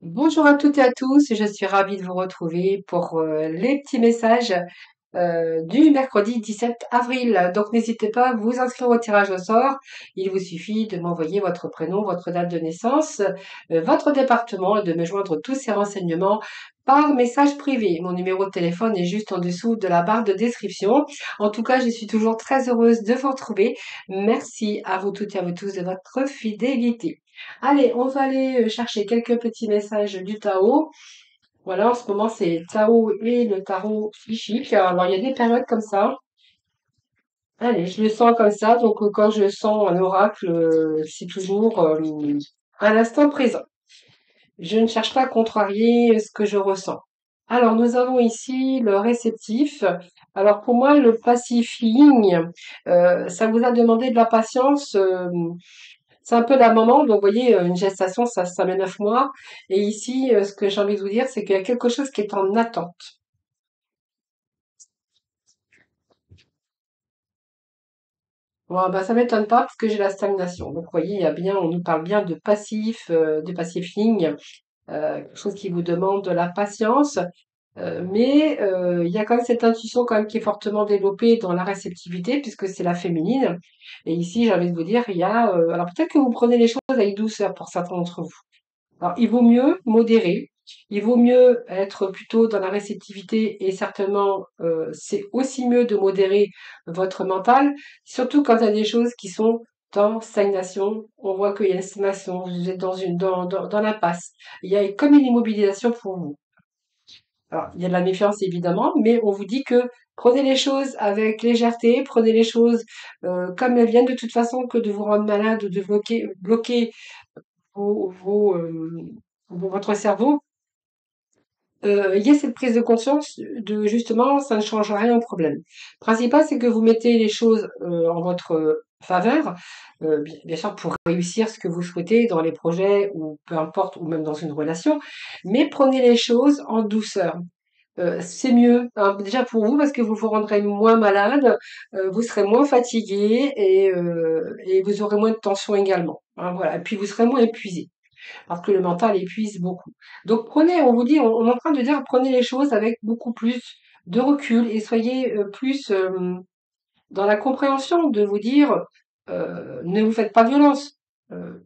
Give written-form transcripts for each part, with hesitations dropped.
Bonjour à toutes et à tous, je suis ravie de vous retrouver pour les petits messages du mercredi 17 avril. Donc n'hésitez pas à vous inscrire au tirage au sort. Il vous suffit de m'envoyer votre prénom, votre date de naissance, votre département et de me joindre tous ces renseignements par message privé. Mon numéro de téléphone est juste en dessous de la barre de description. En tout cas, je suis toujours très heureuse de vous retrouver. Merci à vous toutes et à vous tous de votre fidélité. Allez, on va aller chercher quelques petits messages du Tao. Voilà, en ce moment, c'est Tao et le tarot psychique. Alors, il y a des périodes comme ça. Allez, je le sens comme ça. Donc, quand je sens un oracle, c'est toujours à l'instant présent. Je ne cherche pas à contrarier ce que je ressens. Alors, nous avons ici le réceptif. Alors, pour moi, le pacifying, ça vous a demandé de la patience. C'est un peu la maman, donc vous voyez, une gestation, ça met 9 mois. Et ici, ce que j'ai envie de vous dire, c'est qu'il y a quelque chose qui est en attente. Bon, bah, ça m'étonne pas parce que j'ai la stagnation. Donc, vous voyez, il y a bien, on nous parle bien de passif, de passifying, quelque chose qui vous demande de la patience. Mais il y a quand même cette intuition quand même qui est fortement développée dans la réceptivité puisque c'est la féminine. Et ici, j'ai envie de vous dire, il y a, alors peut-être que vous prenez les choses avec douceur pour certains d'entre vous. Alors, il vaut mieux modérer, il vaut mieux être plutôt dans la réceptivité et certainement, c'est aussi mieux de modérer votre mental, surtout quand il y a des choses qui sont en stagnation. On voit qu'il y a une stagnation, vous êtes dans l'impasse. Il y a comme une immobilisation pour vous. Alors, il y a de la méfiance évidemment, mais on vous dit que prenez les choses avec légèreté, prenez les choses comme elles viennent de toute façon que de vous rendre malade ou de bloquer vos, vos, votre cerveau, il y a cette prise de conscience de justement, ça ne change rien au problème. Le principal, c'est que vous mettez les choses en votre faveur, bien sûr pour réussir ce que vous souhaitez dans les projets ou peu importe, ou même dans une relation, mais prenez les choses en douceur. C'est mieux, hein, déjà pour vous parce que vous vous rendrez moins malade, vous serez moins fatigué et vous aurez moins de tension également. Hein, voilà. Et puis vous serez moins épuisé parce que le mental épuise beaucoup. Donc prenez, on vous dit, on est en train de dire, prenez les choses avec beaucoup plus de recul et soyez plus dans la compréhension de vous dire, ne vous faites pas violence. Euh,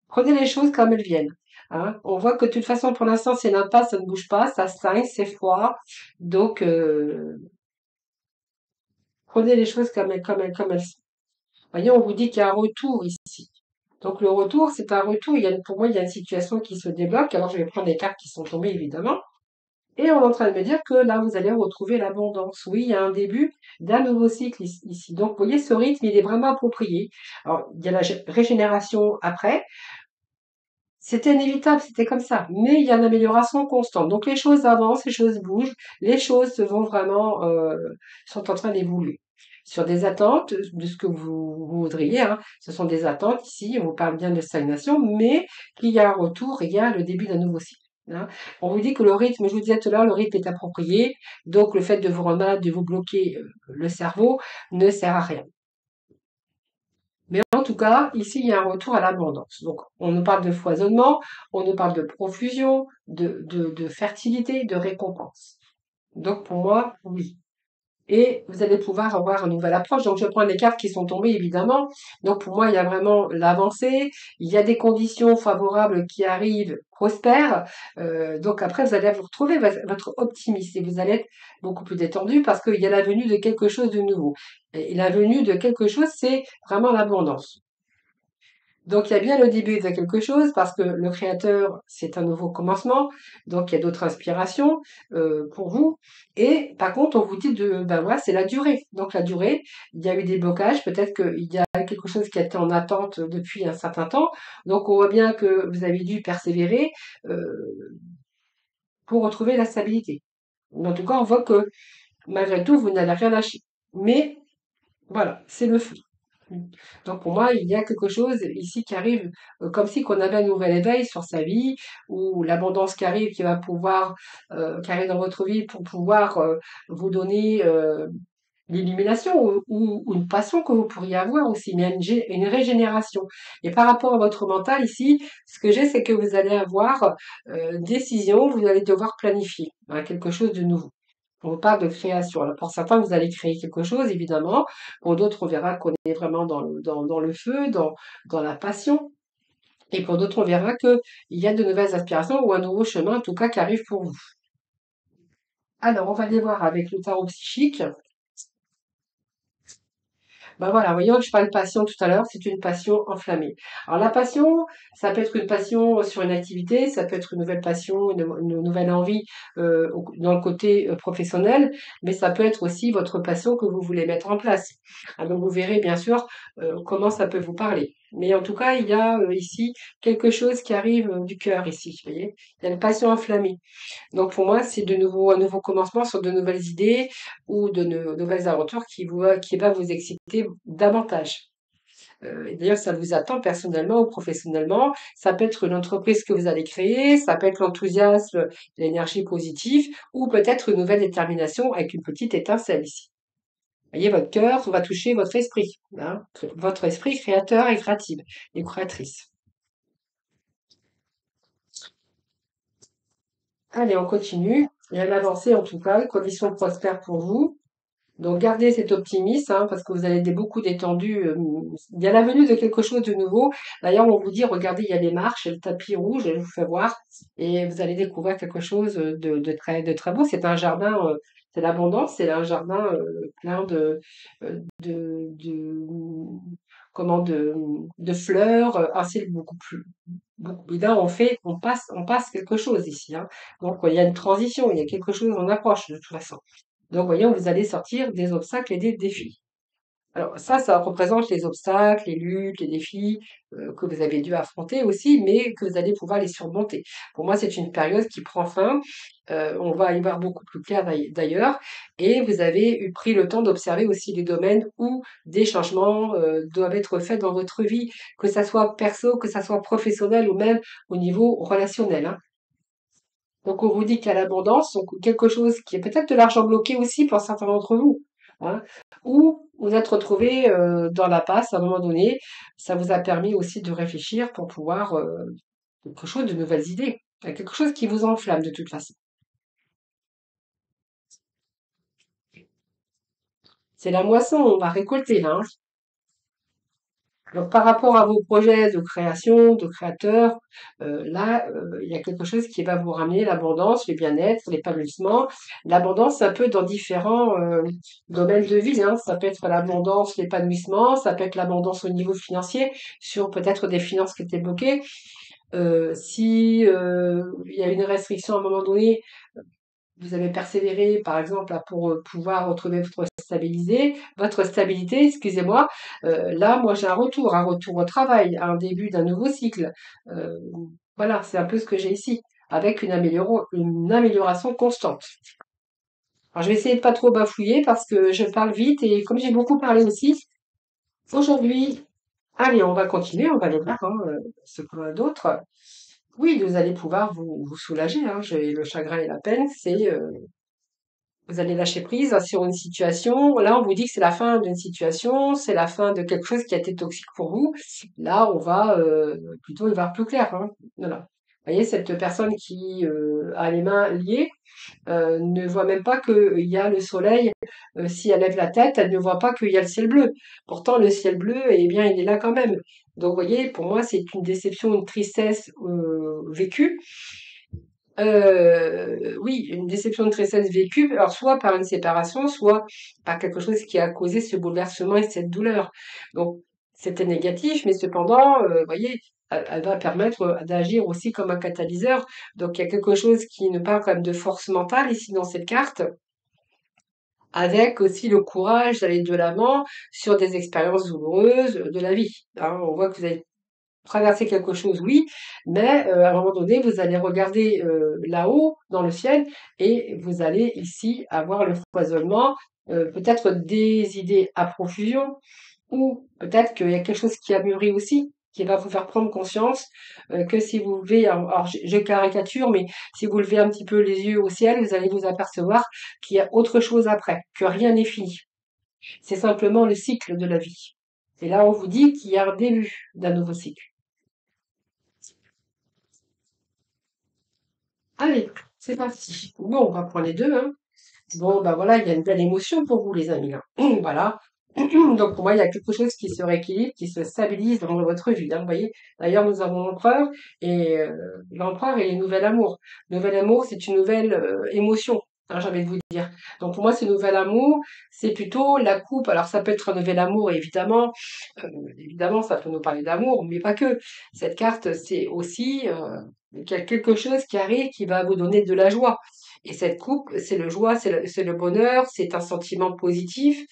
Prenez les choses comme elles viennent. Hein. On voit que de toute façon, pour l'instant, c'est l'impasse, ça ne bouge pas, ça stagne, c'est froid. Donc, prenez les choses comme elles sont. Voyez, on vous dit qu'il y a un retour ici. Donc le retour, c'est un retour. Pour moi, il y a une situation qui se débloque. Alors je vais prendre les cartes qui sont tombées, évidemment. Et on est en train de me dire que là, vous allez retrouver l'abondance. Oui, il y a un début d'un nouveau cycle ici. Donc, vous voyez, ce rythme, il est vraiment approprié. Alors, il y a la régénération après. C'était inévitable, c'était comme ça. Mais il y a une amélioration constante. Donc, les choses avancent, les choses bougent, les choses vont vraiment, sont en train d'évoluer. Sur des attentes de ce que vous voudriez, hein. Ce sont des attentes ici, on vous parle bien de stagnation, mais qu'il y a un retour, il y a le début d'un nouveau cycle. Hein. On vous dit que le rythme, je vous disais tout à l'heure, le rythme est approprié, donc le fait de vous rendre malade, de vous bloquer le cerveau, ne sert à rien. Mais en tout cas, ici, il y a un retour à l'abondance. Donc, on nous parle de foisonnement, on nous parle de profusion, de fertilité, de récompense. Donc, pour moi, oui. Et vous allez pouvoir avoir une nouvelle approche. Donc, je prends les cartes qui sont tombées, évidemment. Donc, pour moi, il y a vraiment l'avancée. Il y a des conditions favorables qui arrivent, prospèrent. Donc, après, vous allez vous retrouver votre optimisme et vous allez être beaucoup plus détendu parce qu'il y a la venue de quelque chose de nouveau. Et la venue de quelque chose, c'est vraiment l'abondance. Donc il y a bien le début de quelque chose parce que le créateur, c'est un nouveau commencement, donc il y a d'autres inspirations pour vous. Et par contre, on vous dit ben voilà, c'est la durée. Donc la durée, il y a eu des blocages, peut-être qu'il y a quelque chose qui a été en attente depuis un certain temps. Donc on voit bien que vous avez dû persévérer euh, pour retrouver la stabilité. Mais en tout cas, on voit que malgré tout, vous n'avez rien lâché. Mais voilà, c'est le feu. Donc pour moi, il y a quelque chose ici qui arrive, comme si qu'on avait un nouvel éveil sur sa vie, ou l'abondance qui arrive, qui va pouvoir, qui arrive dans votre vie pour pouvoir vous donner. l'illumination ou une passion que vous pourriez avoir aussi, mais une régénération. Et par rapport à votre mental ici, ce que j'ai, c'est que vous allez avoir une décision, vous allez devoir planifier hein, quelque chose de nouveau. On parle de création. Alors pour certains, vous allez créer quelque chose, évidemment. Pour d'autres, on verra qu'on est vraiment dans le feu, dans la passion. Et pour d'autres, on verra qu'il y a de nouvelles aspirations ou un nouveau chemin, en tout cas, qui arrive pour vous. Alors, on va aller voir avec le tarot psychique. Ben voilà, voyons que je parle de passion tout à l'heure, c'est une passion enflammée. Alors la passion, ça peut être une passion sur une activité, ça peut être une nouvelle passion, une nouvelle envie dans le côté professionnel, mais ça peut être aussi votre passion que vous voulez mettre en place. Ah, donc vous verrez bien sûr comment ça peut vous parler. Mais en tout cas, il y a ici quelque chose qui arrive du cœur ici, vous voyez. Il y a une passion enflammée. Donc pour moi, c'est de nouveau un nouveau commencement sur de nouvelles idées ou de nouvelles aventures qui va vous exciter davantage. Et d'ailleurs, ça vous attend personnellement ou professionnellement. Ça peut être une entreprise que vous allez créer, ça peut être l'enthousiasme, l'énergie positive, ou peut-être une nouvelle détermination avec une petite étincelle ici. Vous voyez, votre cœur va toucher votre esprit, hein, votre esprit créateur et créative et créatrice. Allez, on continue. Il y a une avancée en tout cas, conditions prospères pour vous. Donc gardez cet optimisme hein, parce que vous allez être beaucoup détendu. Il y a la venue de quelque chose de nouveau. D'ailleurs, on vous dit, regardez, il y a les marches, il y a le tapis rouge, et je vous fais voir. Et vous allez découvrir quelque chose de très beau. C'est un jardin, c'est l'abondance, c'est un jardin plein de comment, de fleurs, un ciel beaucoup plus. Et là, on passe quelque chose ici. Hein. Donc, il y a une transition, il y a quelque chose en approche de toute façon. Donc, voyons, vous allez sortir des obstacles et des défis. Alors, ça représente les obstacles, les luttes, les défis que vous avez dû affronter aussi, mais que vous allez pouvoir les surmonter. Pour moi, c'est une période qui prend fin. On va y voir beaucoup plus clair d'ailleurs. Et vous avez eu pris le temps d'observer aussi les domaines où des changements doivent être faits dans votre vie, que ça soit perso, que ça soit professionnel ou même au niveau relationnel. Hein. Donc on vous dit qu'il y a l'abondance, donc quelque chose qui est peut-être de l'argent bloqué aussi pour certains d'entre vous, hein, ou vous êtes retrouvé dans la passe à un moment donné. Ça vous a permis aussi de réfléchir pour pouvoir quelque chose de nouvelles idées, quelque chose qui vous enflamme de toute façon. C'est la moisson, on va récolter là. Hein. Donc, par rapport à vos projets de création, de créateur, là, il y a quelque chose qui va vous ramener l'abondance, le bien-être, l'épanouissement. L'abondance, un peu dans différents domaines de vie. Hein. Ça peut être l'abondance, l'épanouissement, ça peut être l'abondance au niveau financier, sur peut-être des finances qui étaient bloquées. Si il y a une restriction à un moment donné, vous avez persévéré, par exemple, là, pour pouvoir retrouver votre stabilité, excusez-moi. Là, moi, j'ai un retour au travail, un début d'un nouveau cycle. Euh, voilà, c'est un peu ce que j'ai ici, avec une amélioration constante. Alors, je vais essayer de pas trop bafouiller parce que je parle vite et comme j'ai beaucoup parlé aussi, aujourd'hui, allez, on va continuer, on va aller voir hein, ce qu'on a d'autre. Oui, vous allez pouvoir vous soulager. Hein, le chagrin et la peine, c'est vous allez lâcher prise sur une situation. Là, on vous dit que c'est la fin d'une situation, c'est la fin de quelque chose qui a été toxique pour vous. Là, on va plutôt y voir plus clair. Hein. Voilà. Vous voyez, cette personne qui a les mains liées ne voit même pas qu'il y a le soleil. Si elle lève la tête, elle ne voit pas qu'il y a le ciel bleu. Pourtant, le ciel bleu, eh bien, il est là quand même. Donc, vous voyez, pour moi, c'est une déception, une tristesse vécue. Oui, une déception de tristesse vécue, alors soit par une séparation, soit par quelque chose qui a causé ce bouleversement et cette douleur. Donc, c'était négatif, mais cependant, vous voyez, elle va permettre d'agir aussi comme un catalyseur. Donc, il y a quelque chose qui nous parle quand même de force mentale ici dans cette carte, avec aussi le courage d'aller de l'avant sur des expériences douloureuses de la vie. Hein. On voit que vous avez traverser quelque chose, oui, mais à un moment donné, vous allez regarder là-haut, dans le ciel, et vous allez ici avoir le foisonnement, peut-être des idées à profusion, ou peut-être qu'il y a quelque chose qui a mûri aussi, qui va vous faire prendre conscience que si vous levez, alors je caricature, mais si vous levez un petit peu les yeux au ciel, vous allez vous apercevoir qu'il y a autre chose après, que rien n'est fini. C'est simplement le cycle de la vie. Et là, on vous dit qu'il y a un début d'un nouveau cycle. Allez, c'est parti. Bon, on va prendre les deux, hein. Bon, bah voilà, il y a une belle émotion pour vous, les amis, là. Voilà. Donc, pour moi, il y a quelque chose qui se rééquilibre, qui se stabilise dans votre vie, hein, vous voyez. D'ailleurs, nous avons l'empereur l'empereur et le nouvel amour. Nouvel amour, c'est une nouvelle émotion, hein, j'ai envie de vous dire. Donc, pour moi, ce nouvel amour, c'est plutôt la coupe. Alors, ça peut être un nouvel amour, évidemment, ça peut nous parler d'amour, mais pas que. Cette carte, c'est aussi qu'il y a quelque chose qui arrive qui va vous donner de la joie. Et cette coupe, c'est le joie, c'est le bonheur, c'est un sentiment positif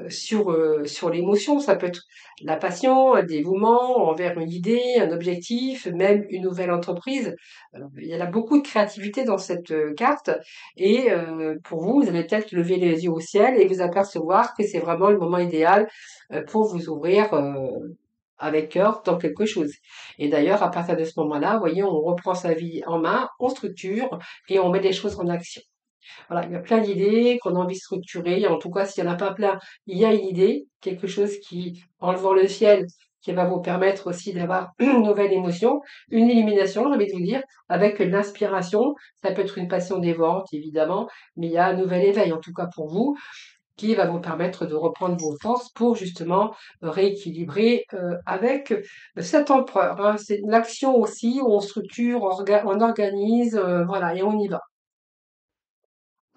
sur l'émotion. Ça peut être la passion, un dévouement envers une idée, un objectif, même une nouvelle entreprise. Il y en a beaucoup de créativité dans cette carte. Et pour vous, vous allez peut-être lever les yeux au ciel et vous apercevoir que c'est vraiment le moment idéal pour vous ouvrir avec cœur dans quelque chose. Et d'ailleurs, à partir de ce moment-là, vous voyez, on reprend sa vie en main, on structure et on met les choses en action. Voilà, il y a plein d'idées qu'on a envie de structurer. En tout cas, s'il n'y en a pas plein, il y a une idée, quelque chose qui, enlevant le ciel, qui va vous permettre aussi d'avoir une nouvelle émotion, une illumination, j'ai envie de vous dire, avec l'inspiration. Ça peut être une passion dévorante, évidemment, mais il y a un nouvel éveil, en tout cas pour vous, qui va vous permettre de reprendre vos forces pour justement rééquilibrer avec cet empereur, hein. C'est une action aussi où on structure, on organise, voilà, et on y va.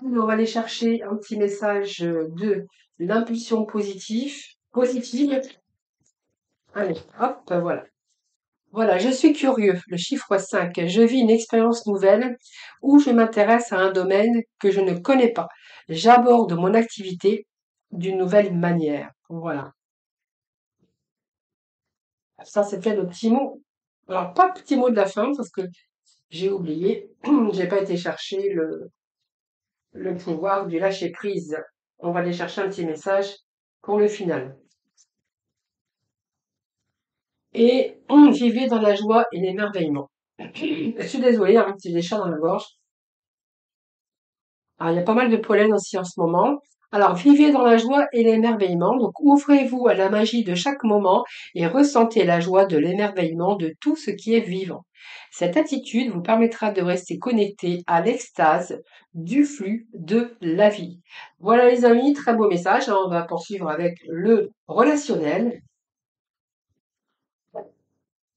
On va aller chercher un petit message de l'impulsion positive. Allez, hop, voilà. Voilà, je suis curieux, le chiffre 5. Je vis une expérience nouvelle où je m'intéresse à un domaine que je ne connais pas. J'aborde mon activité d'une nouvelle manière. Voilà. Ça, c'était le petit mot. Alors, pas le petit mot de la fin parce que j'ai oublié. J'ai pas été chercher le pouvoir du lâcher prise. On va aller chercher un petit message pour le final. Et on vivait dans la joie et l'émerveillement. Je suis désolée, hein, j'ai des chats dans la gorge. Alors, il y a pas mal de pollen aussi en ce moment. Alors, vivez dans la joie et l'émerveillement. Donc, ouvrez-vous à la magie de chaque moment et ressentez la joie de l'émerveillement de tout ce qui est vivant. Cette attitude vous permettra de rester connecté à l'extase du flux de la vie. Voilà les amis, très beau message, hein. On va poursuivre avec le relationnel.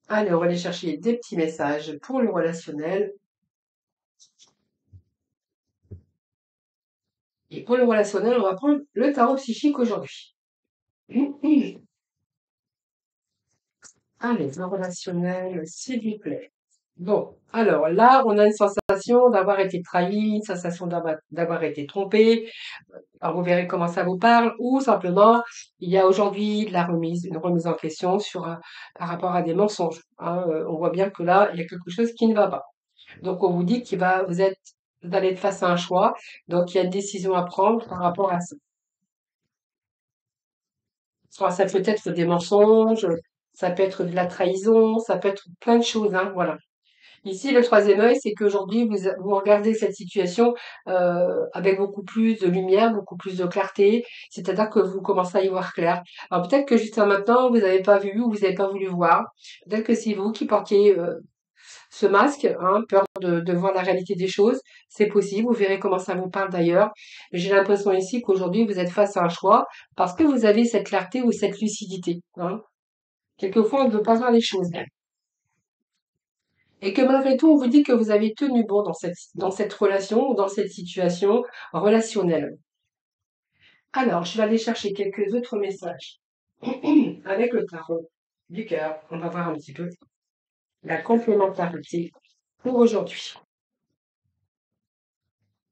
Allez, on va aller chercher des petits messages pour le relationnel. Et pour le relationnel, on va prendre le tarot psychique aujourd'hui. Allez, le relationnel, s'il vous plaît. Bon, alors là, on a une sensation d'avoir été trahi, une sensation d'avoir été trompé. Alors vous verrez comment ça vous parle, ou simplement, il y a aujourd'hui une remise en question par rapport à des mensonges, hein. On voit bien que là, il y a quelque chose qui ne va pas. Donc on vous dit vous allez être face à un choix, donc il y a une décision à prendre par rapport à ça. Soit ça peut être des mensonges, ça peut être de la trahison, ça peut être plein de choses, hein, voilà. Ici, le troisième œil, c'est qu'aujourd'hui, vous regardez cette situation avec beaucoup plus de lumière, beaucoup plus de clarté, c'est-à-dire que vous commencez à y voir clair. Alors peut-être que jusqu'à maintenant, vous n'avez pas vu ou vous n'avez pas voulu voir. Peut-être que c'est vous qui portiez ce masque, hein, peur de voir la réalité des choses. C'est possible, vous verrez comment ça vous parle d'ailleurs. J'ai l'impression ici qu'aujourd'hui, vous êtes face à un choix parce que vous avez cette clarté ou cette lucidité, hein. Quelquefois, on ne veut pas voir les choses. Et que malgré tout, on vous dit que vous avez tenu bon dans cette relation ou dans cette situation relationnelle. Alors, je vais aller chercher quelques autres messages avec le tarot du cœur. On va voir un petit peu la complémentarité pour aujourd'hui.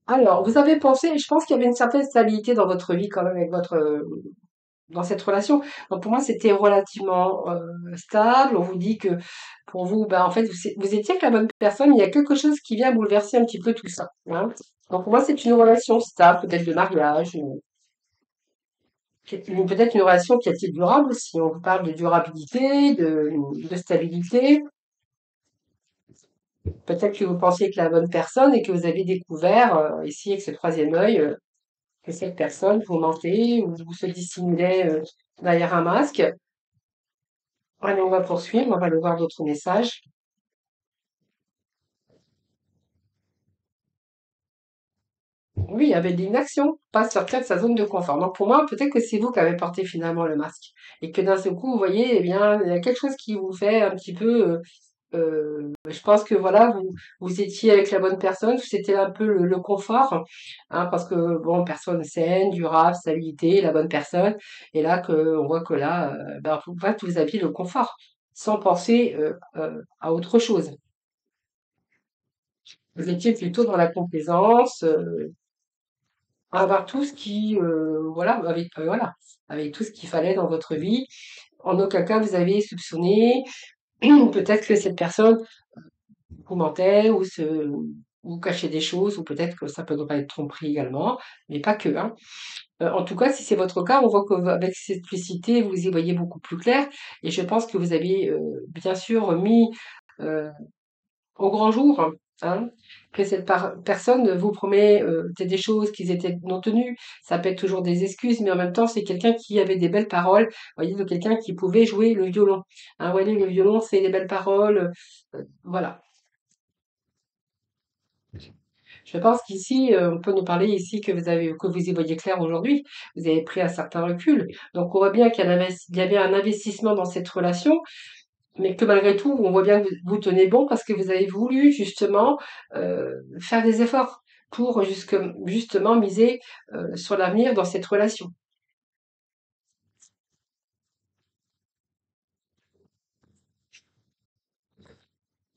Alors, vous avez pensé, je pense qu'il y avait une certaine stabilité dans votre vie quand même avec dans cette relation. Donc pour moi, c'était relativement stable. On vous dit que pour vous, ben, en fait, vous étiez avec la bonne personne. Il y a quelque chose qui vient bouleverser un petit peu tout ça, hein. Donc pour moi, c'est une relation stable, peut-être de mariage, peut-être une relation qui est durable aussi. On vous parle de durabilité, de stabilité. Peut-être que vous pensiez que la bonne personne et que vous avez découvert ici avec ce troisième œil que cette personne vous mentez ou vous se dissimulez derrière un masque. Allez, on va poursuivre, on va aller voir d'autres messages. Oui, avec de l'inaction, pas sortir de sa zone de confort. Donc pour moi, peut-être que c'est vous qui avez porté finalement le masque et que d'un seul coup, vous voyez, eh bien, il y a quelque chose qui vous fait un petit peu. Je pense que voilà, vous étiez avec la bonne personne, c'était un peu le confort, hein, parce que bon, personne saine, durable, stabilité, la bonne personne. Et là, on voit que là, ben, en fait, vous aviez le confort, sans penser à autre chose. Vous étiez plutôt dans la complaisance, avoir tout ce qui, voilà, avec tout ce qu'il fallait dans votre vie. En aucun cas vous avez soupçonné peut-être que cette personne vous mentait ou cachait des choses, ou peut-être que ça peut ne pas être tromperie également, mais pas que, hein. En tout cas, si c'est votre cas, on voit qu'avec cette simplicité, vous y voyez beaucoup plus clair, et je pense que vous avez bien sûr mis euh, au grand jour, hein, que cette personne vous promet des choses qui étaient non tenues. Ça peut être toujours des excuses, mais en même temps, c'est quelqu'un qui avait des belles paroles. Vous voyez, de quelqu'un qui pouvait jouer le violon. Hein, vous voyez, le violon, c'est des belles paroles. Voilà. Je pense qu'ici, on peut nous parler ici que vous y voyez clair aujourd'hui. Vous avez pris un certain recul. Donc, on voit bien il y avait un investissement dans cette relation, mais que malgré tout, on voit bien que vous tenez bon parce que vous avez voulu justement faire des efforts pour justement miser sur l'avenir dans cette relation.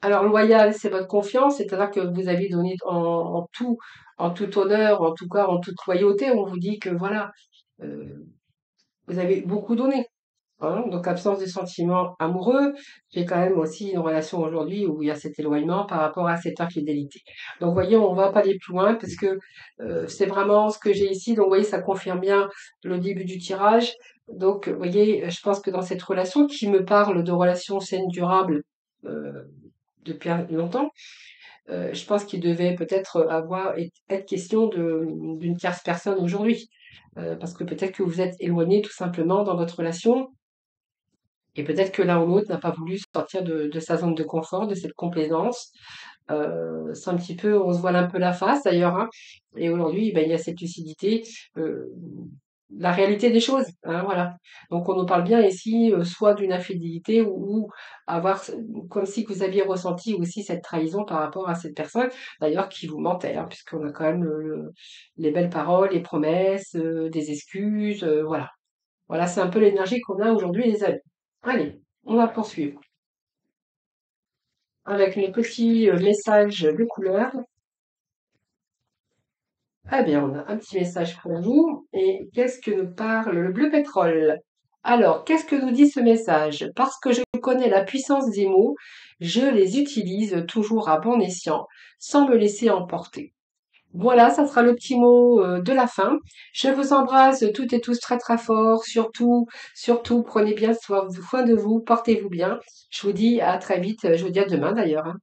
Alors, loyal, c'est votre confiance, c'est-à-dire que vous avez donné en tout honneur, en tout cas, en toute loyauté. On vous dit que voilà, euh, vous avez beaucoup donné. Hein, donc absence de sentiments amoureux. J'ai quand même aussi une relation aujourd'hui où il y a cet éloignement par rapport à cette infidélité. Donc voyez, on va pas aller plus loin parce que c'est vraiment ce que j'ai ici. Donc vous voyez, ça confirme bien le début du tirage. Donc vous voyez, je pense que dans cette relation qui me parle de relations saines, durables euh, depuis longtemps, je pense qu'il devait peut-être être question d'une tierce personne aujourd'hui. Parce que peut-être que vous êtes éloigné tout simplement dans votre relation et peut-être que l'un ou l'autre n'a pas voulu sortir de sa zone de confort, de cette complaisance. C'est un petit peu, on se voile un peu la face d'ailleurs, hein. Et aujourd'hui, ben, il y a cette lucidité, euh, la réalité des choses, hein, voilà. Donc on nous parle bien ici, soit d'une infidélité ou avoir, comme si vous aviez ressenti aussi cette trahison par rapport à cette personne, d'ailleurs qui vous mentait, hein, puisqu'on a quand même les belles paroles, les promesses, des excuses, voilà. Voilà, c'est un peu l'énergie qu'on a aujourd'hui, les amis. Allez, on va poursuivre avec mes petits messages de couleur. Eh bien, on a un petit message pour vous. Et qu'est-ce que nous parle le bleu pétrole? Alors, qu'est-ce que nous dit ce message? Parce que je connais la puissance des mots, je les utilise toujours à bon escient, sans me laisser emporter. Voilà, ça sera le petit mot de la fin. Je vous embrasse toutes et tous très très fort. Surtout, prenez bien soin de vous, portez-vous bien. Je vous dis à très vite. Je vous dis à demain d'ailleurs, hein.